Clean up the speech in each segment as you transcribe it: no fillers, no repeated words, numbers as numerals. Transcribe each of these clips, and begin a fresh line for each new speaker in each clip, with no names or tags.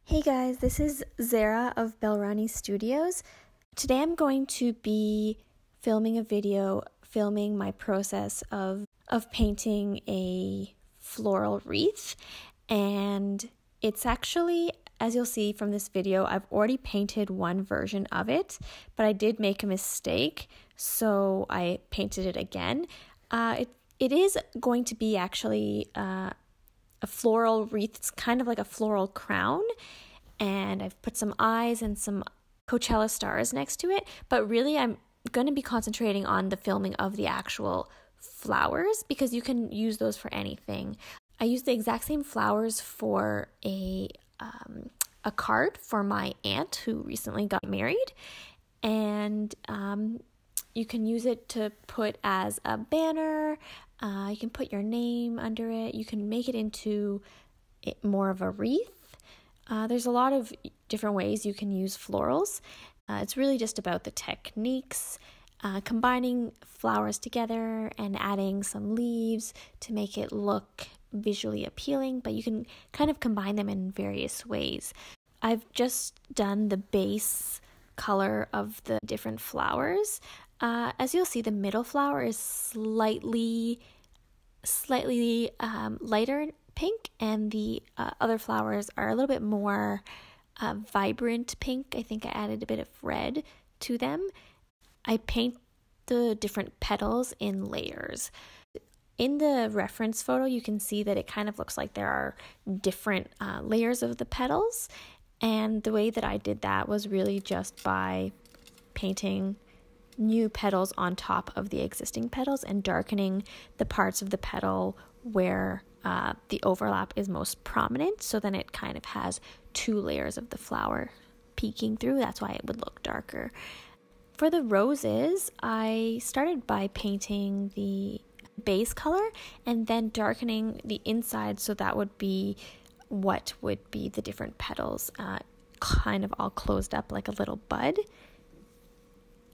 Hey guys, this is Zara of Belrani Studios. Today I'm going to be filming a video filming my process of painting a floral wreath, and it's actually, as you'll see from this video, I've already painted one version of it, but I did make a mistake, so I painted it again. It is going to be actually a floral wreath. It's kind of like a floral crown, and I've put some eyes and some Coachella stars next to it, but really I'm going to be concentrating on the filming of the actual flowers because you can use those for anything. I used the exact same flowers for a card for my aunt who recently got married, and you can use it to put as a banner. You can put your name under it. You can make it into more of a wreath. There's a lot of different ways you can use florals. It's really just about the techniques, combining flowers together and adding some leaves to make it look visually appealing, but you can kind of combine them in various ways. I've just done the base color of the different flowers. As you'll see, the middle flower is slightly lighter pink, and the other flowers are a little bit more vibrant pink. I think I added a bit of red to them. I paint the different petals in layers. In the reference photo, you can see that it kind of looks like there are different layers of the petals, and the way that I did that was really just by painting new petals on top of the existing petals and darkening the parts of the petal where the overlap is most prominent, so then it kind of has two layers of the flower peeking through. That's why it would look darker. For the roses, I started by painting the base color and then darkening the inside, so that would be what would be the different petals, kind of all closed up like a little bud.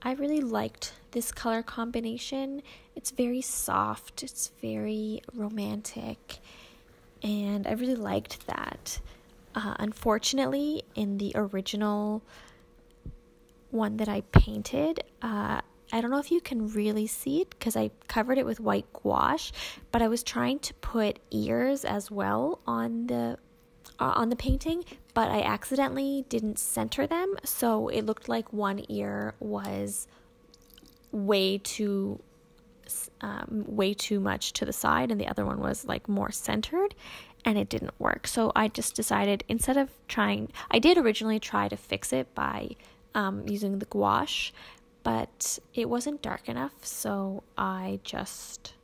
I really liked this color combination. It's very soft, it's very romantic, and I really liked that. Unfortunately, in the original one that I painted, I don't know if you can really see it because I covered it with white gouache, but I was trying to put ears as well on the painting, but I accidentally didn't center them, so it looked like one ear was way too much to the side and the other one was like more centered, and it didn't work. So I just decided, instead of I did originally try to fix it by using the gouache, but it wasn't dark enough, so I just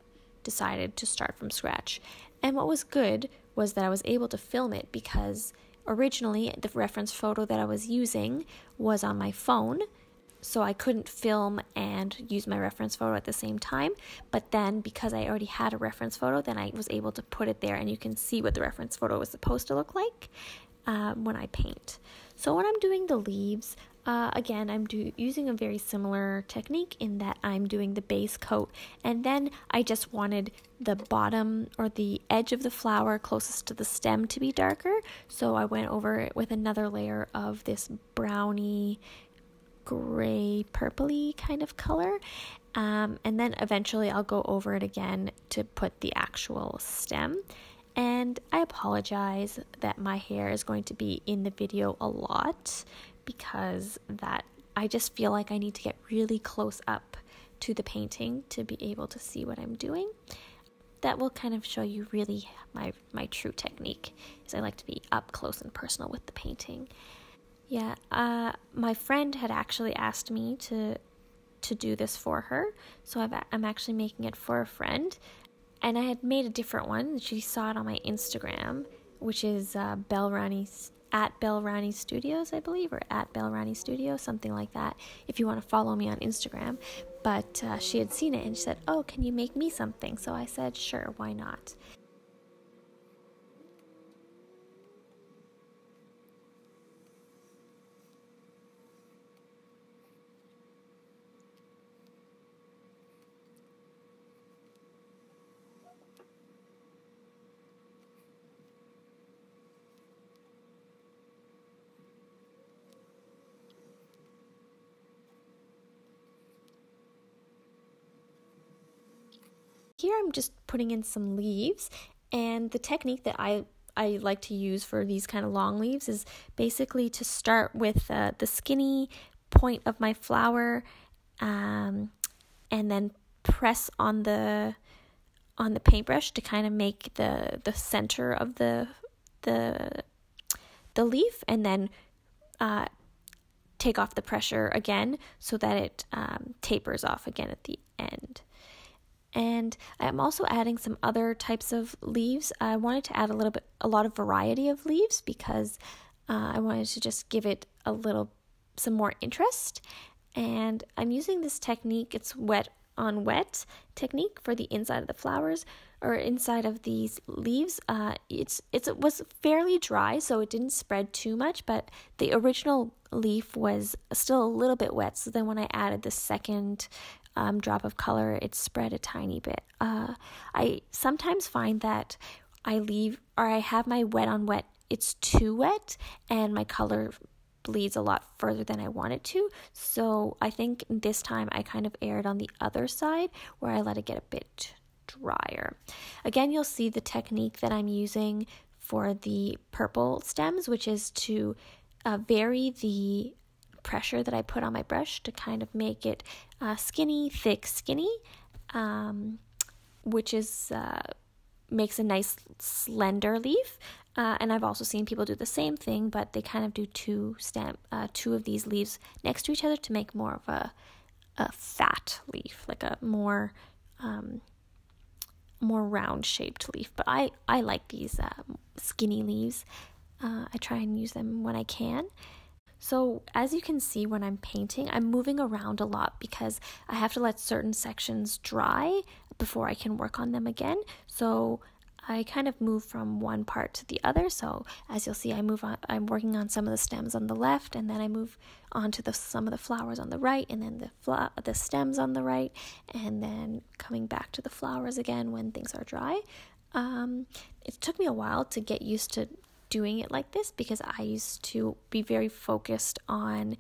decided to start from scratch. And what was good was that I was able to film it because originally the reference photo that I was using was on my phone, so I couldn't film and use my reference photo at the same time. But then because I already had a reference photo, then I was able to put it there, and you can see what the reference photo was supposed to look like when I paint. So when I'm doing the leaves, again, I'm using a very similar technique in that I'm doing the base coat, and then I just wanted the bottom or the edge of the flower closest to the stem to be darker, so I went over it with another layer of this browny, gray, purpley kind of color, and then eventually I'll go over it again to put the actual stem. And I apologize that my hair is going to be in the video a lot, because that I just feel like I need to get really close up to the painting to be able to see what I'm doing. That will kind of show you really my true technique, is I like to be up close and personal with the painting. Yeah, my friend had actually asked me to do this for her, so I'm actually making it for a friend. And I had made a different one. She saw it on my Instagram, which is at Belrani Studios, I believe, or at Belrani Studios, something like that, if you want to follow me on Instagram. But she had seen it and she said, "Oh, can you make me something?" So I said, sure, why not? Here I'm just putting in some leaves, and the technique that I like to use for these kind of long leaves is basically to start with the skinny point of my flower, and then press on the paintbrush to kind of make the center of the leaf, and then take off the pressure again so that it tapers off again at the end. And I'm also adding some other types of leaves. I wanted to add a lot of variety of leaves because I wanted to just give it some more interest. And I'm using this technique. It's wet on wet technique for the inside of the flowers or inside of these leaves. It was fairly dry, so it didn't spread too much, but the original leaf was still a little bit wet. So then when I added the second drop of color, it spread a tiny bit. I sometimes find that I have my wet on wet, it's too wet, and my color bleeds a lot further than I want it to. So I think this time I kind of erred on the other side where I let it get a bit drier. Again, you'll see the technique that I'm using for the purple stems, which is to vary the pressure that I put on my brush to kind of make it thick, skinny, which is makes a nice slender leaf. And I've also seen people do the same thing, but they kind of do two of these leaves next to each other to make more of a fat leaf, like a more round shaped leaf. But I like these skinny leaves. I try and use them when I can. So as you can see, when I'm painting, I'm moving around a lot because I have to let certain sections dry before I can work on them again. So I kind of move from one part to the other. So as you'll see, I'm working on some of the stems on the left, and then I move on to some of the flowers on the right, and then the stems on the right, and then coming back to the flowers again when things are dry. It took me a while to get used to doing it like this because I used to be very focused on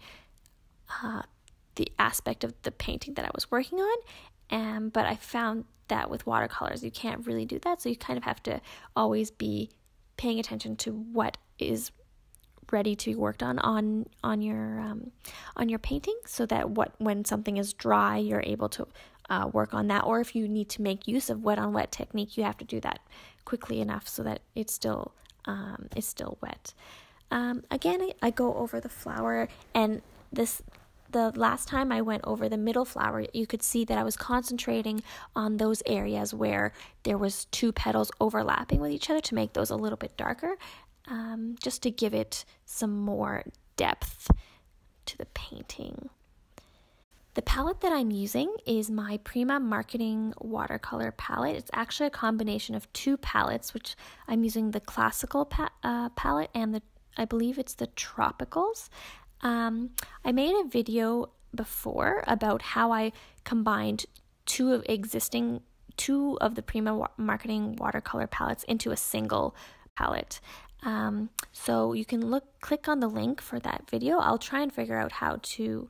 the aspect of the painting that I was working on, but I found that with watercolors you can't really do that, so you kind of have to always be paying attention to what is ready to be worked on your painting, so that when something is dry you're able to work on that, or if you need to make use of wet on wet technique, you have to do that quickly enough so that it's still wet. Again, I go over the flower, and the last time I went over the middle flower, you could see that I was concentrating on those areas where there was two petals overlapping with each other to make those a little bit darker, just to give it some more depth to the painting. The palette that I'm using is my Prima Marketing Watercolor Palette. It's actually a combination of two palettes, which I'm using the classical palette and I believe it's the tropicals. I made a video before about how I combined two of the Prima Marketing Watercolor palettes into a single palette. So you can click on the link for that video. I'll try and figure out how to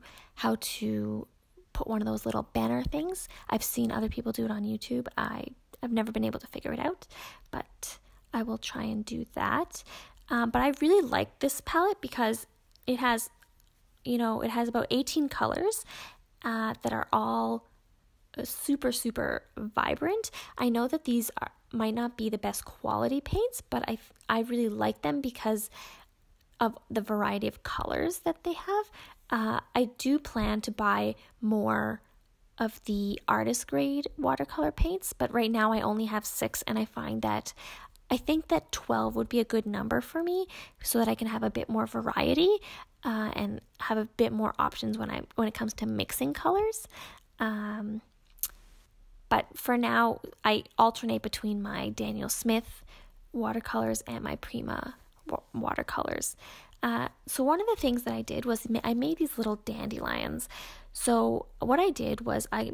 put one of those little banner things. I've seen other people do it on YouTube. I've never been able to figure it out, but I will try and do that. But I really like this palette because it has about 18 colors that are all super, super vibrant. I know that these might not be the best quality paints, but I really like them because of the variety of colors that they have. I do plan to buy more of the artist grade watercolor paints, but right now I only have 6, and I think that 12 would be a good number for me so that I can have a bit more variety and have a bit more options when it comes to mixing colors. But for now, I alternate between my Daniel Smith watercolors and my Prima watercolors. So one of the things that I did was I made these little dandelions. So what I did was I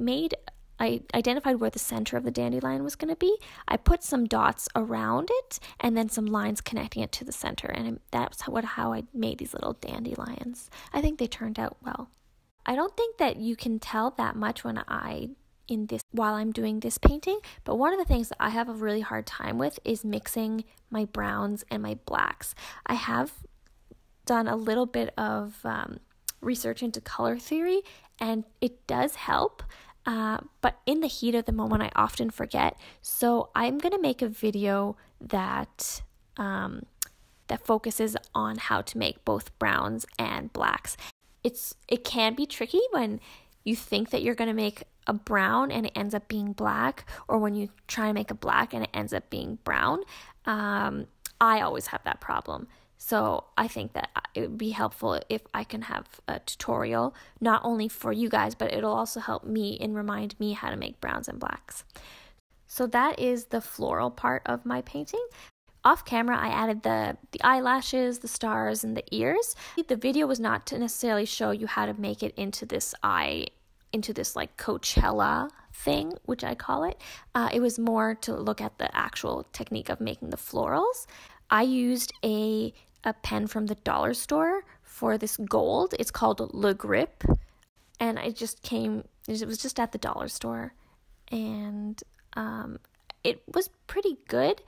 identified where the center of the dandelion was going to be. I put some dots around it and then some lines connecting it to the center. And that's how I made these little dandelions. I think they turned out well. I don't think that you can tell that much when I in this while I'm doing this painting, but one of the things that I have a really hard time with is mixing my browns and my blacks. I have done a little bit of research into color theory, and it does help, but in the heat of the moment I often forget. So I'm gonna make a video that focuses on how to make both browns and blacks. It can be tricky when you think that you're gonna make a brown and it ends up being black, or when you try to make a black and it ends up being brown. I always have that problem. So I think that it would be helpful if I can have a tutorial, not only for you guys, but it'll also help me and remind me how to make browns and blacks. So that is the floral part of my painting. Off camera, I added the eyelashes, the stars, and the ears. The video was not to necessarily show you how to make it into this like Coachella thing, which I call it. It was more to look at the actual technique of making the florals. I used a pen from the dollar store for this gold. It's called Le Grip, and it was just at the dollar store, and it was pretty good.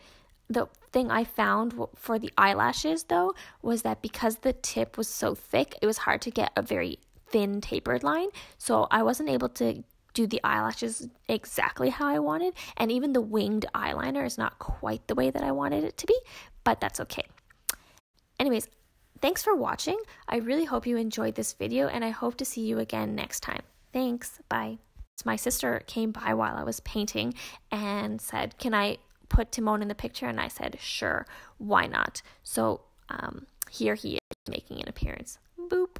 The thing I found for the eyelashes, though, was that because the tip was so thick, it was hard to get a very thin tapered line. So I wasn't able to do the eyelashes exactly how I wanted. And even the winged eyeliner is not quite the way that I wanted it to be, but that's okay. Anyways, thanks for watching. I really hope you enjoyed this video, and I hope to see you again next time. Thanks. Bye. My sister came by while I was painting and said, "Can I put Timon in the picture?" And I said, "Sure, why not?" So here he is making an appearance. Boop.